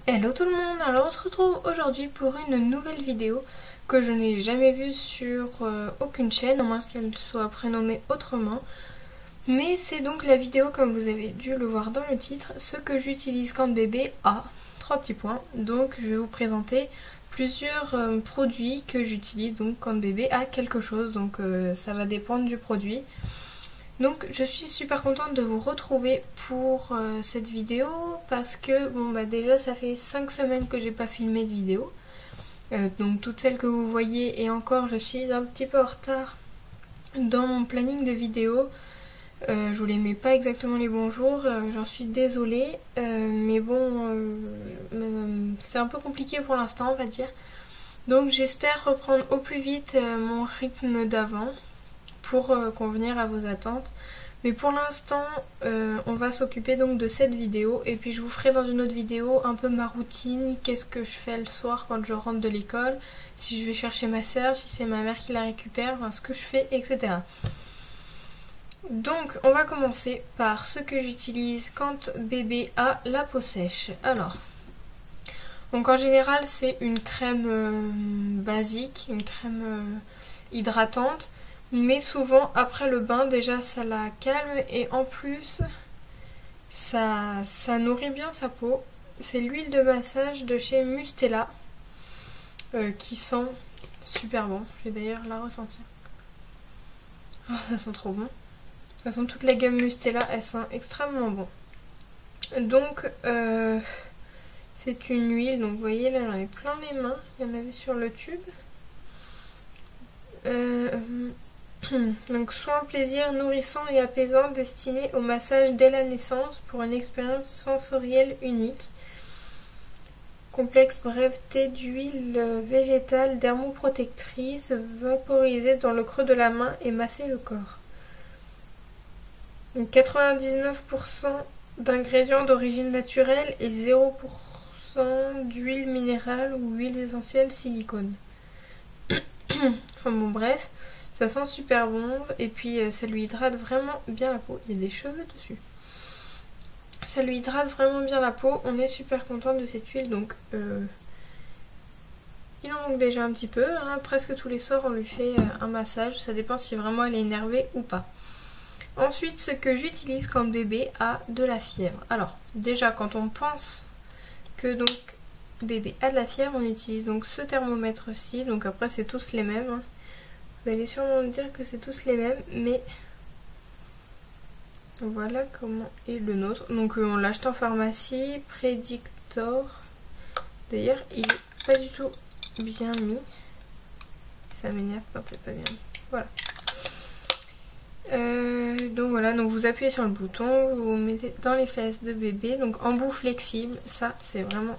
Hello tout le monde, alors on se retrouve aujourd'hui pour une nouvelle vidéo que je n'ai jamais vue sur aucune chaîne, à moins qu'elle soit prénommée autrement. Mais c'est donc la vidéo, comme vous avez dû le voir dans le titre, ce que j'utilise quand bébé a 3 petits points. Donc je vais vous présenter plusieurs produits que j'utilise donc quand bébé a quelque chose, donc ça va dépendre du produit. Donc je suis super contente de vous retrouver pour cette vidéo parce que bon bah déjà ça fait 5 semaines que j'ai pas filmé de vidéo. Donc toutes celles que vous voyez, et encore je suis un petit peu en retard dans mon planning de vidéo. Je vous les mets pas exactement les bons jours, j'en suis désolée, mais bon c'est un peu compliqué pour l'instant, on va dire. Donc j'espère reprendre au plus vite mon rythme d'avant pour convenir à vos attentes. Mais pour l'instant, on va s'occuper donc de cette vidéo, et puis je vous ferai dans une autre vidéo un peu ma routine, qu'est-ce que je fais le soir quand je rentre de l'école, si je vais chercher ma soeur, si c'est ma mère qui la récupère, enfin, ce que je fais, etc. Donc on va commencer par ce que j'utilise quand bébé a la peau sèche. Alors, donc en général c'est une crème basique, une crème hydratante. Mais souvent après le bain déjà ça la calme, et en plus ça nourrit bien sa peau. C'est l'huile de massage de chez Mustela qui sent super bon. Je vais d'ailleurs la ressentir. Oh, ça sent trop bon. De toute façon toute la gamme Mustela elle sent extrêmement bon. Donc c'est une huile, donc vous voyez là j'en ai plein les mains, il y en avait sur le tube. Donc soin plaisir nourrissant et apaisant destiné au massage dès la naissance pour une expérience sensorielle unique. Complexe breveté d'huile végétale dermoprotectrice vaporisée dans le creux de la main et masser le corps. Donc 99% d'ingrédients d'origine naturelle et 0% d'huile minérale ou huile essentielle silicone. Enfin bon bref. Ça sent super bon, et puis ça lui hydrate vraiment bien la peau. Il y a des cheveux dessus. Ça lui hydrate vraiment bien la peau. On est super content de cette huile. Donc il en manque déjà un petit peu. Hein. Presque tous les soirs on lui fait un massage. Ça dépend si vraiment elle est énervée ou pas. Ensuite, ce que j'utilise quand bébé a de la fièvre. Alors déjà quand on pense que donc bébé a de la fièvre, on utilise donc ce thermomètre-ci. Donc après c'est tous les mêmes. Hein. Vous allez sûrement me dire que c'est tous les mêmes, mais voilà comment est le nôtre. Donc on l'a acheté en pharmacie, Predictor. D'ailleurs, il est pas du tout bien mis. Ça m'énerve quand c'est pas bien mis. Voilà. Donc voilà, donc vous appuyez sur le bouton, vous vous mettez dans les fesses de bébé. Donc embout flexible, ça c'est vraiment...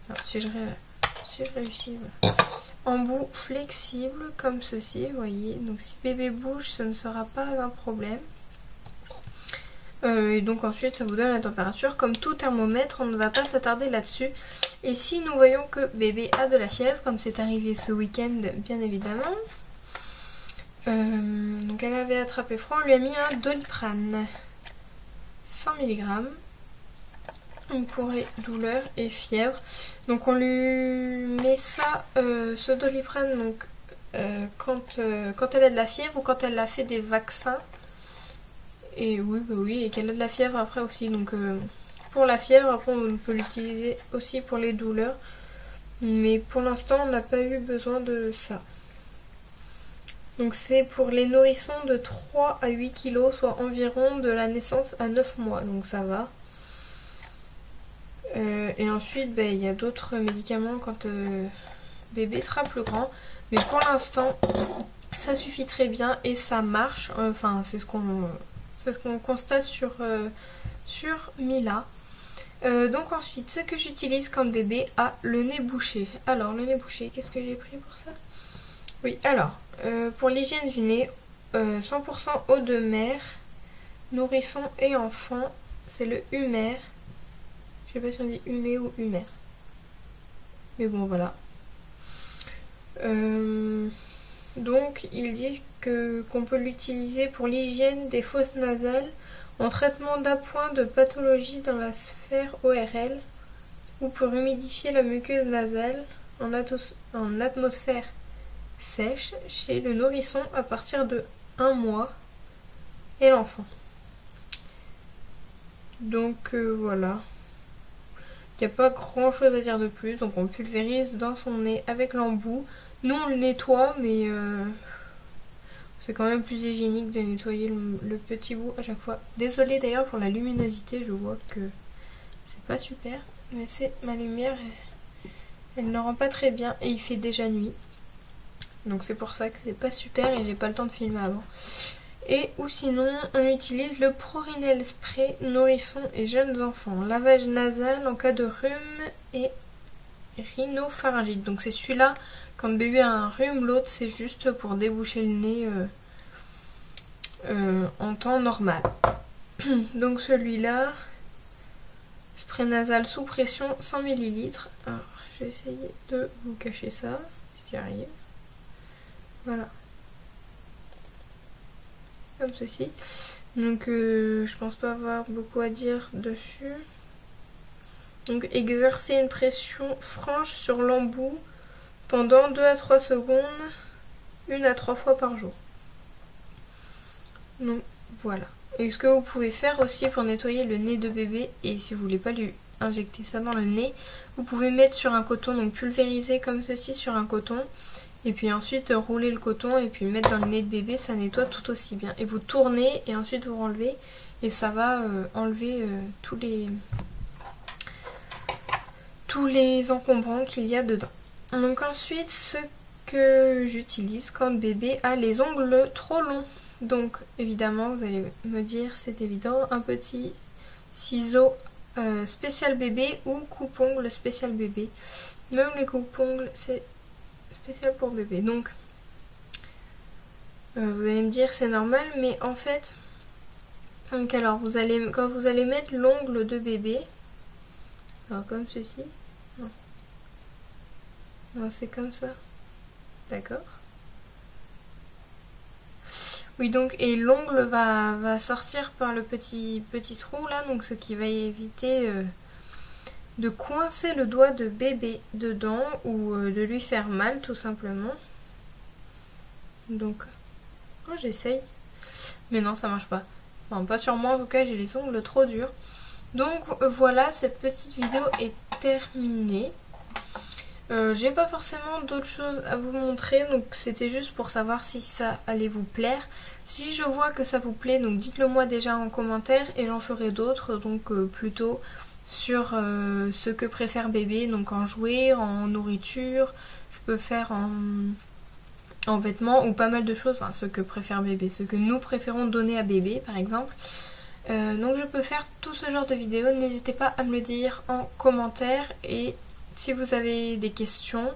Alors si je réussis... Voilà. Embout flexible comme ceci, vous voyez. Donc si bébé bouge, ce ne sera pas un problème. Et donc ensuite ça vous donne la température. Comme tout thermomètre, on ne va pas s'attarder là-dessus. Et si nous voyons que bébé a de la fièvre, comme c'est arrivé ce week-end bien évidemment, donc elle avait attrapé froid, on lui a mis un Doliprane 100 mg pour les douleurs et fièvres. Donc on lui met ça, ce Doliprane, donc quand elle a de la fièvre ou quand elle a fait des vaccins. Et oui, bah oui, et qu'elle a de la fièvre après aussi. Donc pour la fièvre, après on peut l'utiliser aussi pour les douleurs. Mais pour l'instant on n'a pas eu besoin de ça. Donc c'est pour les nourrissons de 3 à 8 kg, soit environ de la naissance à 9 mois. Donc ça va. Et ensuite, il y a d'autres médicaments quand bébé sera plus grand. Mais pour l'instant, ça suffit très bien et ça marche. Enfin, c'est ce qu'on constate sur Mila. Donc ensuite, ce que j'utilise quand bébé a le nez bouché. Alors, le nez bouché, qu'est-ce que j'ai pris pour ça? Oui, alors, pour l'hygiène du nez, 100% eau de mer, nourrisson et enfant, c'est le Humer. Je sais pas si on dit Humé ou Humer. Mais bon, voilà. Donc, ils disent qu'on peut l'utiliser pour l'hygiène des fosses nasales, en traitement d'appoint de pathologie dans la sphère ORL. ou pour humidifier la muqueuse nasale en atmosphère sèche chez le nourrisson à partir de 1 mois et l'enfant. Donc voilà. Il n'y a pas grand chose à dire de plus. Donc on pulvérise dans son nez avec l'embout. Nous on le nettoie, mais c'est quand même plus hygiénique de nettoyer le petit bout à chaque fois. Désolée d'ailleurs pour la luminosité, je vois que c'est pas super. Mais c'est ma lumière, elle ne rend pas très bien et il fait déjà nuit. Donc c'est pour ça que c'est pas super et j'ai pas le temps de filmer avant. Et ou sinon on utilise le Prorinel spray nourrissons et jeunes enfants. Lavage nasal en cas de rhume et rhinopharyngite. Donc c'est celui-là, quand le bébé a un rhume, l'autre c'est juste pour déboucher le nez en temps normal. Donc celui-là, spray nasal sous pression 100 ml. Alors je vais essayer de vous cacher ça si j'y arrive. Voilà. Comme ceci. Donc je pense pas avoir beaucoup à dire dessus. Donc exercer une pression franche sur l'embout pendant 2 à 3 secondes, 1 à 3 fois par jour. Donc voilà. Et ce que vous pouvez faire aussi pour nettoyer le nez de bébé, et si vous voulez pas lui injecter ça dans le nez, vous pouvez mettre sur un coton, donc pulvériser comme ceci sur un coton. Et puis ensuite rouler le coton et puis le mettre dans le nez de bébé, ça nettoie tout aussi bien. Et vous tournez et ensuite vous renlevez et ça va enlever tous les encombrants qu'il y a dedans. Donc ensuite, ce que j'utilise quand bébé a les ongles trop longs. Donc évidemment, vous allez me dire, c'est évident, un petit ciseau spécial bébé ou coupe-ongles spécial bébé. Même les coupe-ongles, c'est spécial pour bébé. Donc vous allez me dire c'est normal, mais en fait donc alors quand vous allez mettre l'ongle de bébé, alors comme ceci, non c'est comme ça, d'accord, oui, donc et l'ongle va sortir par le petit trou là, donc ce qui va éviter de coincer le doigt de bébé dedans ou de lui faire mal tout simplement. Donc j'essaye, mais non ça marche pas, enfin, pas sur moi en tout cas, j'ai les ongles trop durs. Donc voilà, cette petite vidéo est terminée. J'ai pas forcément d'autres choses à vous montrer, donc c'était juste pour savoir si ça allait vous plaire. Si je vois que ça vous plaît, donc dites-le moi déjà en commentaire et j'en ferai d'autres, donc plutôt sur ce que préfère bébé, donc en jouets, en nourriture, je peux faire en vêtements ou pas mal de choses, hein, ce que préfère bébé, ce que nous préférons donner à bébé par exemple. Donc je peux faire tout ce genre de vidéos, n'hésitez pas à me le dire en commentaire et si vous avez des questions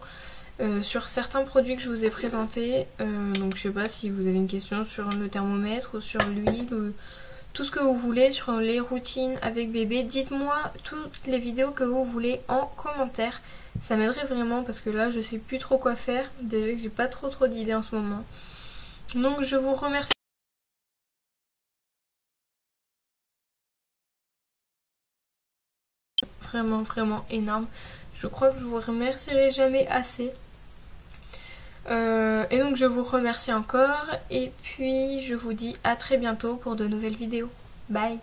sur certains produits que je vous ai présentés, donc je sais pas si vous avez une question sur le thermomètre ou sur l'huile ou tout ce que vous voulez, sur les routines avec bébé, dites-moi toutes les vidéos que vous voulez en commentaire. Ça m'aiderait vraiment parce que là je sais plus trop quoi faire, déjà que j'ai pas trop d'idées en ce moment. Donc je vous remercie. Vraiment énorme. Je crois que je vous remercierai jamais assez. Et donc je vous remercie encore et puis je vous dis à très bientôt pour de nouvelles vidéos. Bye!